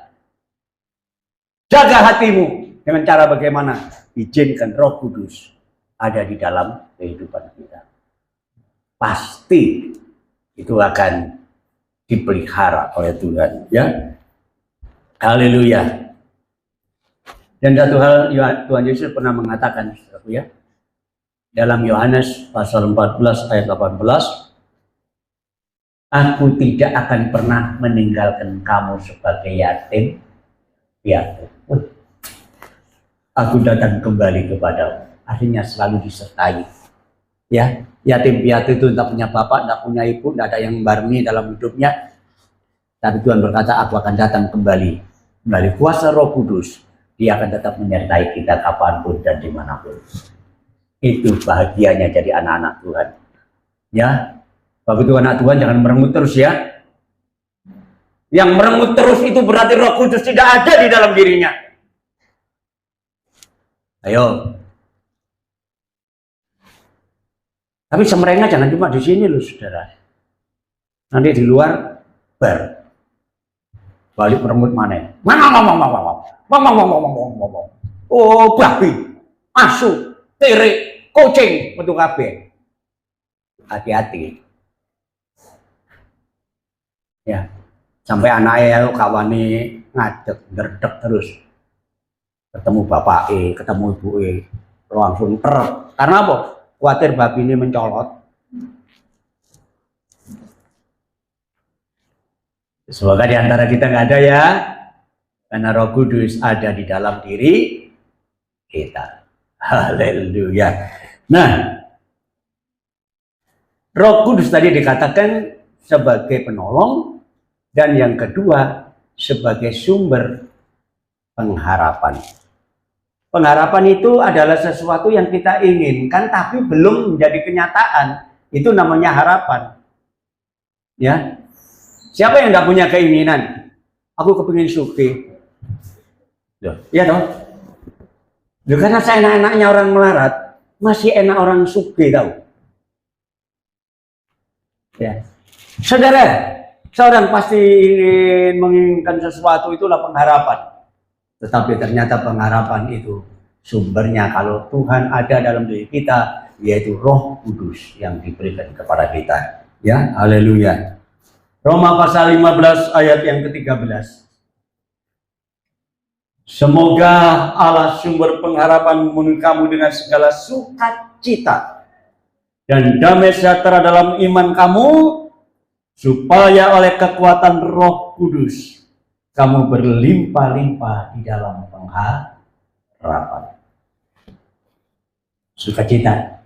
Jaga hatimu dengan cara bagaimana? Izinkan Roh Kudus ada di dalam kehidupan kita. Pasti itu akan dipelihara oleh Tuhan, ya. Haleluya. Dan satu hal Tuhan Yesus pernah mengatakan, ya, dalam Yohanes pasal 14 ayat 18, aku tidak akan pernah meninggalkan kamu sebagai yatim piatu. Aku datang kembali kepadamu. Artinya selalu disertai. Ya, yatim piatu itu tidak punya bapak, tidak punya ibu, tidak ada yang barmi dalam hidupnya. Tapi Tuhan berkata, aku akan datang kembali melalui kuasa Roh Kudus. Dia akan tetap menyertai kita kapanpun dan dimanapun. Itu bahagianya jadi anak-anak Tuhan. Ya, begitu anak Tuhan jangan merengut terus ya. Yang merengut terus itu berarti Roh Kudus tidak ada di dalam dirinya. Ayo. Tapi semerengah jangan cuma di sini loh, saudara. Nanti di luar bar. Balik merengut mana? Oh, babi, asu, tirik, kucing, metu kabeh. Hati-hati. Ya. Sampai anaknya kawani ngadeg, ngerdek terus. Ketemu bapak ketemu ibu langsung ter. Karena apa? Khawatir babi ini mencolot. Semoga di antara kita nggak ada ya, karena Roh Kudus ada di dalam diri kita. Haleluya. Nah, Roh Kudus tadi dikatakan sebagai penolong, dan yang kedua sebagai sumber pengharapan. Pengharapan itu adalah sesuatu yang kita inginkan tapi belum menjadi kenyataan. Itu namanya harapan. Ya. Siapa yang tidak punya keinginan? Aku kepingin sugih. Iya toh? Karena saya enak-enaknya orang melarat, masih enak orang sugih tahu. Ya. Saudara, seorang pasti ingin menginginkan sesuatu, itulah pengharapan. Tetapi ternyata pengharapan itu sumbernya kalau Tuhan ada dalam diri kita, yaitu Roh Kudus yang diberikan kepada kita. Ya, haleluya. Roma pasal 15 ayat yang ke-13. Semoga Allah sumber pengharapan memenuhi kamu dengan segala sukacita dan damai sejahtera dalam iman kamu, supaya oleh kekuatan Roh Kudus kamu berlimpah-limpah di dalam pengharapan. Sukacita,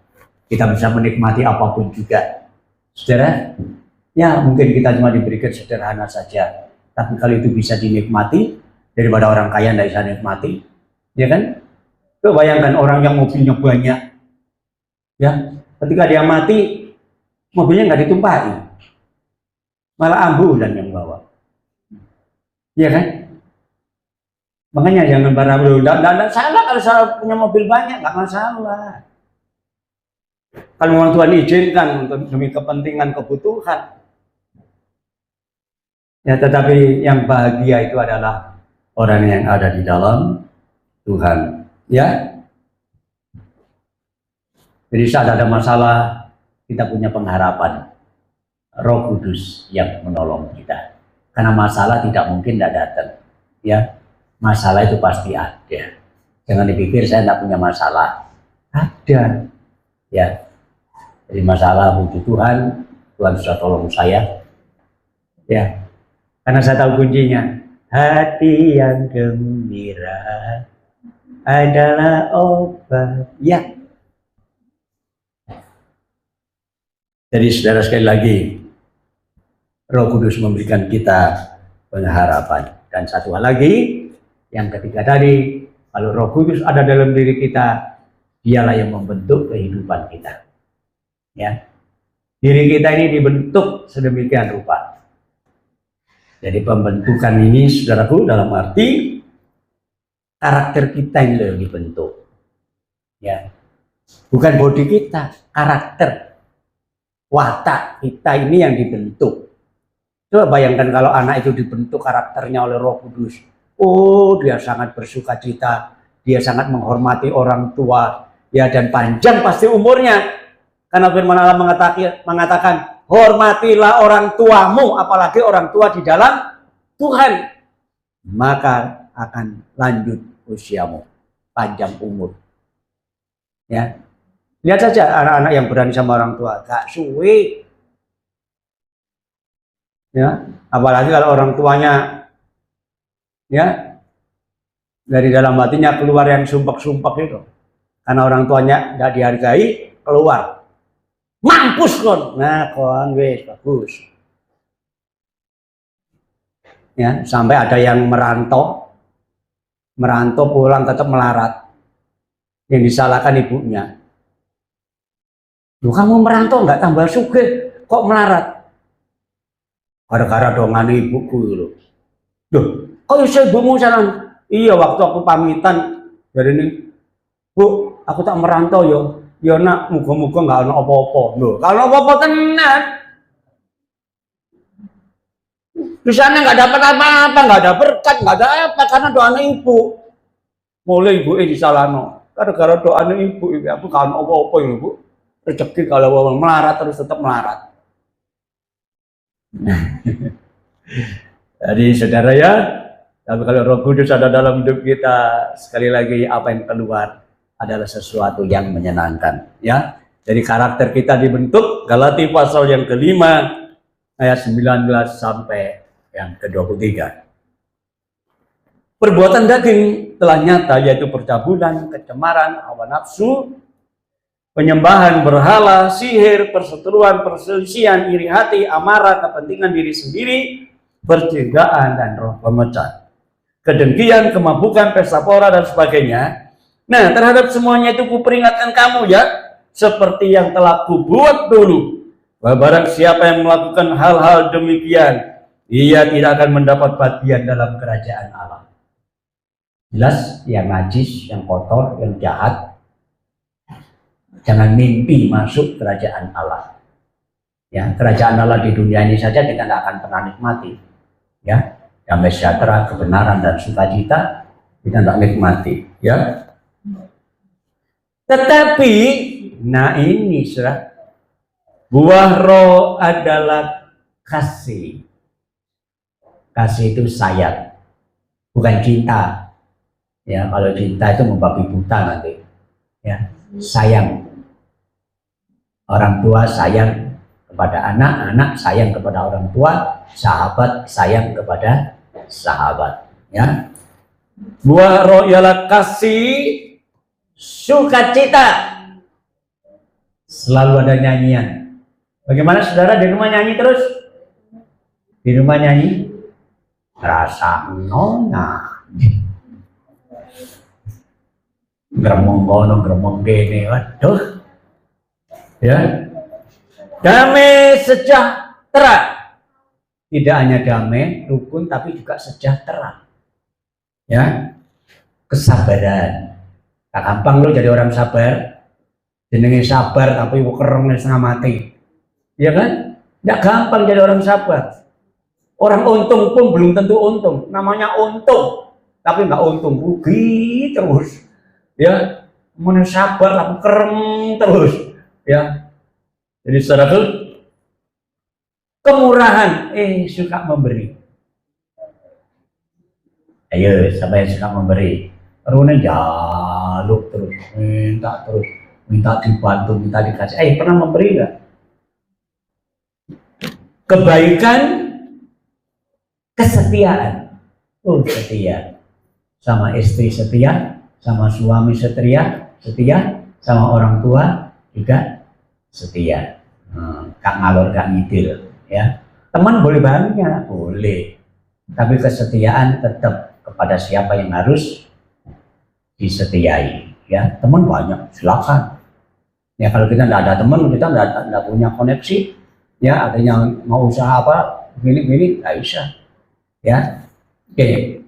kita bisa menikmati apapun juga. Saudara, ya mungkin kita cuma diberikan sederhana saja, tapi kalau itu bisa dinikmati, daripada orang kaya tidak bisa nikmati, ya kan? Coba bayangkan orang yang mobilnya banyak, ya, ketika dia mati, mobilnya nggak ditumpahi, malah ambulan yang bawa, ya kan? Makanya jangan berharap, tidak salah kalau saya punya mobil banyak, nggak masalah. Kalau memang Tuhan izinkan untuk demi kepentingan kebutuhan. Ya, tetapi yang bahagia itu adalah orang yang ada di dalam Tuhan. Ya. Jadi saat ada masalah, kita punya pengharapan. Roh Kudus yang menolong kita. Karena masalah tidak mungkin tidak datang. Ya. Masalah itu pasti ada. Jangan dipikir saya tidak punya masalah. Ada. Ya. Jadi masalah butuh Tuhan, Tuhan sudah tolong saya. Ya. Karena saya tahu kuncinya, hati yang gembira adalah obat. Ya. Jadi saudara sekali lagi, Roh Kudus memberikan kita pengharapan. Dan satu hal lagi, yang ketiga tadi, kalau Roh Kudus ada dalam diri kita, dialah yang membentuk kehidupan kita. Ya. Diri kita ini dibentuk sedemikian rupa. Jadi pembentukan ini, saudaraku, dalam arti karakter kita ini yang dibentuk. Ya. Bukan bodi kita, karakter. Watak kita ini yang dibentuk. Coba bayangkan kalau anak itu dibentuk karakternya oleh Roh Kudus. Oh, dia sangat bersukacita, dia sangat menghormati orang tua, ya, dan panjang pasti umurnya. Karena firman Allah mengatakan, hormatilah orang tuamu, apalagi orang tua di dalam Tuhan, maka akan lanjut usiamu, panjang umur. Ya, lihat saja anak-anak yang berani sama orang tua, gak suwe. Ya, apalagi kalau orang tuanya, ya, dari dalam hatinya keluar yang sumpek-sumpek itu, karena orang tuanya tidak dihargai, keluar. Mampus kon. Nah, kon wis bagus. Ya, sampai ada yang merantau pulang tetap melarat. Yang disalahkan ibunya. Loh, kamu merantau nggak tambah sugih, kok melarat? Gara-gara dongan ibuku loh. Loh, kok bisa ibumu salah? Iya, waktu aku pamitan dari ini, Bu, aku tak merantau yo. Ya nak, muga-muga nggak ada apa-apa. Loh, kalau apa-apa tenan. Di sana nggak dapat apa-apa, nggak ada berkat, nggak ada apa, karena doanya ibu. Mulai ibu disalahno. Gara-gara doanya ibu, aku nggak ada apa-apa ibu. Rezeki kalau orang melarat terus tetap melarat. Jadi saudara ya, tapi kalau Roh Kudus ada dalam hidup kita, sekali lagi apa yang keluar adalah sesuatu yang menyenangkan. Ya, jadi karakter kita dibentuk. Galati pasal yang kelima ayat 19 sampai yang ke-23. Perbuatan daging telah nyata, yaitu percabulan, kecemaran, hawa nafsu, penyembahan berhala, sihir, perseteruan, perselisihan, iri hati, amarah, kepentingan diri sendiri, percederaan, dan roh pemecah, kedengkian, kemabukan, pesta pora, dan sebagainya. Nah, terhadap semuanya itu kuperingatkan kamu ya, seperti yang telah kubuat dulu, bahwa barang siapa yang melakukan hal-hal demikian, ia tidak akan mendapat bagian dalam kerajaan Allah. Jelas, yang najis, yang kotor, yang jahat, jangan mimpi masuk kerajaan Allah. Ya, kerajaan Allah di dunia ini saja kita tidak akan pernah nikmati. Ya, damai sejahtera, kebenaran, dan sukacita kita tidak nikmati. Ya, tetapi, nah ini sudah buah roh adalah kasih. Kasih itu sayang, bukan cinta. Ya, kalau cinta itu membabi buta nanti. Ya, sayang. Orang tua sayang kepada anak, anak sayang kepada orang tua, sahabat sayang kepada sahabat. Ya, buah roh ialah kasih, sukacita. Selalu ada nyanyian. Bagaimana saudara di rumah nyanyi terus? Di rumah nyanyi? Rasa nona. Gremeng kono, gremeng kene, waduh. Ya, damai sejahtera. Tidak hanya damai, rukun, tapi juga sejahtera. Ya, kesabaran. Tak gampang lo jadi orang sabar. Jenenge sabar tapi kereng setengah mati. Ya kan? Tidak gampang jadi orang sabar. Orang untung pun belum tentu untung. Namanya untung, tapi nggak untung, rugi terus. Ya, mana sabar tapi kereng terus. Ya, jadi secara itu kemurahan, suka memberi. Ayo, siapa yang suka memberi? Rune jaluk terus, minta dibantu, minta dikasih. Pernah memberi nggak? Kebaikan, kesetiaan. Setia sama istri setia, sama suami setia, sama orang tua juga setia. Kak ngalor kak ngidil. Ya, teman boleh banyak, boleh, tapi kesetiaan tetap kepada siapa yang harus disetiai. Ya, teman banyak, silakan. Ya, kalau kita tidak ada teman, kita tidak punya koneksi. Ya, artinya mau usaha apa, gini nggak bisa. Ya, oke.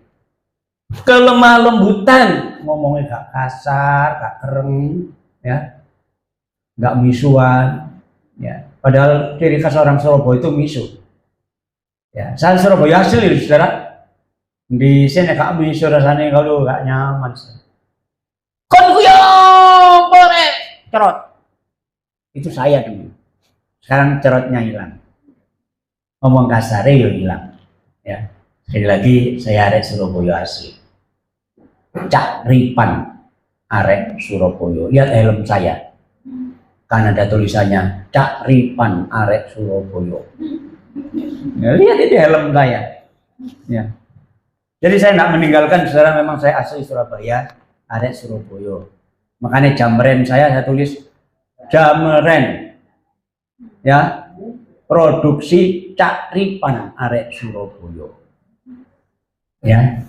Kelemah lembutan, ngomongnya gak kasar, gak kereng, ya, gak misuan. Ya, padahal ciri khas orang Surabaya itu misu. Ya, saya Surabaya asli, saudara. Di sini gak misu rasanya kalau gak nyaman. Kon kuyo boleh cerot. Itu saya dulu. Sekarang cerotnya hilang. Ngomong kasar ya hilang. Ya. Sekali lagi saya arek Surabaya asli. Cak Ripan arek Surabaya. Lihat helm saya. Kan ada tulisannya Cak Ripan arek Surabaya. Ya, lihat itu helm saya. Ya. Jadi saya tidak meninggalkan, saudara, memang saya asli Surabaya, arek Surabaya. Makanya jamren saya tulis jamren. ya, produksi cakripan arek Surabaya. Ya.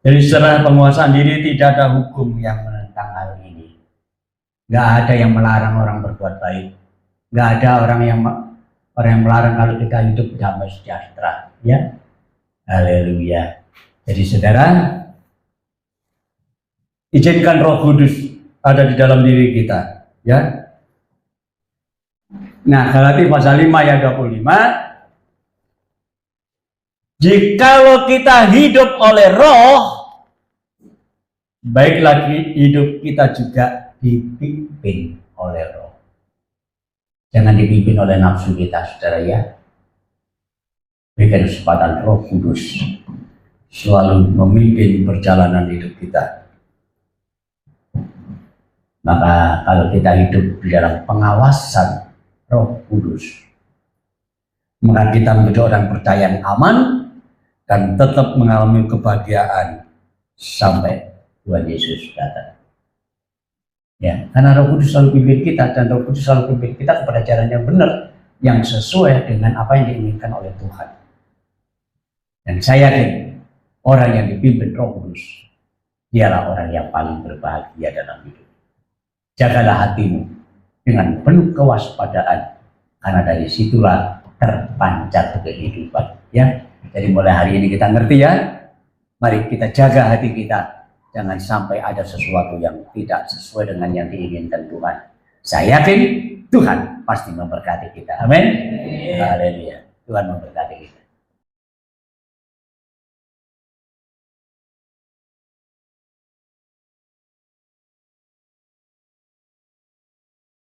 Jadi setelah penguasaan diri tidak ada hukum yang menentang hal ini. Nggak ada yang melarang orang berbuat baik. Nggak ada orang yang melarang kalau kita hidup damai sejahtera. Ya, haleluya. Jadi saudara, izinkan Roh Kudus ada di dalam diri kita. Ya. Nah, Galatia pasal 5 ayat 25. Jikalau kita hidup oleh Roh, baik lagi hidup kita juga dipimpin oleh Roh. Jangan dipimpin oleh nafsu kita, saudara ya. Berikan kesempatan Roh Kudus selalu memimpin perjalanan hidup kita. Maka kalau kita hidup di dalam pengawasan Roh Kudus, maka kita menjadi orang percaya yang aman dan tetap mengalami kebahagiaan sampai Tuhan Yesus datang. Ya, karena Roh Kudus selalu pimpin kita, dan Roh Kudus selalu pimpin kita kepada jalan yang benar, yang sesuai dengan apa yang diinginkan oleh Tuhan. Dan saya yakin orang yang dipimpin Roh Kudus dialah orang yang paling berbahagia dalam hidup. Jagalah hatimu dengan penuh kewaspadaan, karena dari situlah terpancar kehidupan. Ya, jadi mulai hari ini kita ngerti ya. Mari kita jaga hati kita. Jangan sampai ada sesuatu yang tidak sesuai dengan yang diinginkan Tuhan. Saya yakin Tuhan pasti memberkati kita. Amin. Haleluya. Tuhan memberkati.